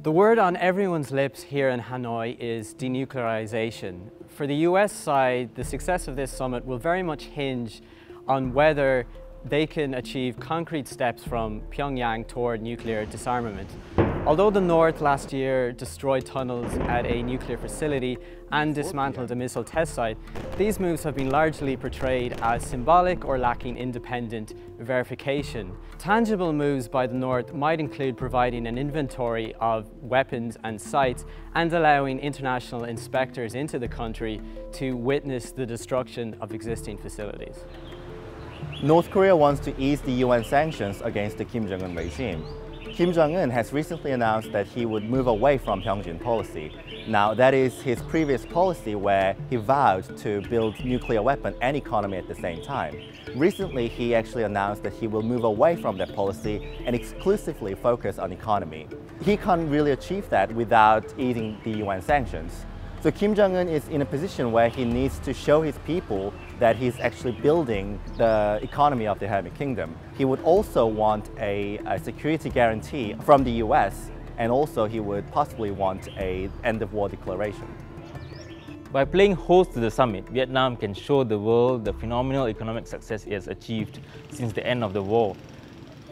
The word on everyone's lips here in Hanoi is denuclearisation. For the US side, the success of this summit will very much hinge on whether they can achieve concrete steps from Pyongyang toward nuclear disarmament. Although the North last year destroyed tunnels at a nuclear facility and dismantled a missile test site, these moves have been largely portrayed as symbolic or lacking independent verification. Tangible moves by the North might include providing an inventory of weapons and sites and allowing international inspectors into the country to witness the destruction of existing facilities. North Korea wants to ease the UN sanctions against the Kim Jong-un regime. Kim Jong-un has recently announced that he would move away from Pyongyang policy. Now, that is his previous policy where he vowed to build nuclear weapon and economy at the same time. Recently, he actually announced that he will move away from that policy and exclusively focus on economy. He can't really achieve that without easing the UN sanctions. So Kim Jong-un is in a position where he needs to show his people that he's actually building the economy of the Hanoi Kingdom. He would also want a security guarantee from the US, and also he would possibly want an end-of-war declaration. By playing host to the summit, Vietnam can show the world the phenomenal economic success it has achieved since the end of the war.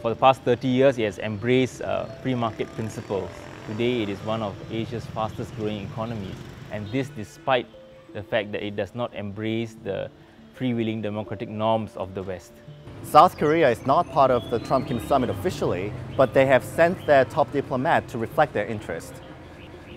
For the past 30 years, it has embraced free market principles. Today, it is one of Asia's fastest growing economies. And this despite the fact that it does not embrace the freewheeling democratic norms of the West. South Korea is not part of the Trump-Kim summit officially, but they have sent their top diplomat to reflect their interest.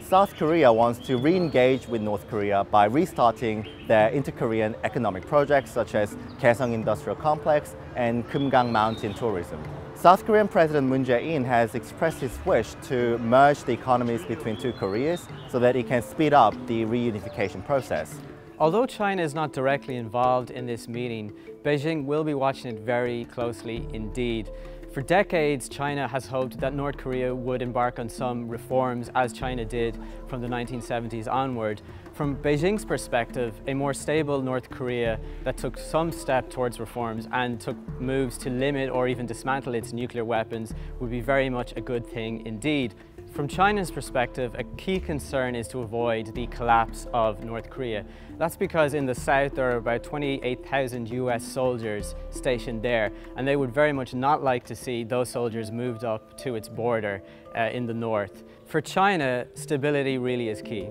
South Korea wants to re-engage with North Korea by restarting their inter-Korean economic projects such as Kaesong Industrial Complex and Kumgang Mountain tourism. South Korean President Moon Jae-in has expressed his wish to merge the economies between two Koreas so that it can speed up the reunification process. Although China is not directly involved in this meeting, Beijing will be watching it very closely indeed. For decades, China has hoped that North Korea would embark on some reforms, as China did from the 1970s onward. From Beijing's perspective, a more stable North Korea that took some step towards reforms and took moves to limit or even dismantle its nuclear weapons would be very much a good thing indeed. From China's perspective, a key concern is to avoid the collapse of North Korea. That's because in the south there are about 28,000 US soldiers stationed there, and they would very much not like to see those soldiers moved up to its border in the north. For China, stability really is key.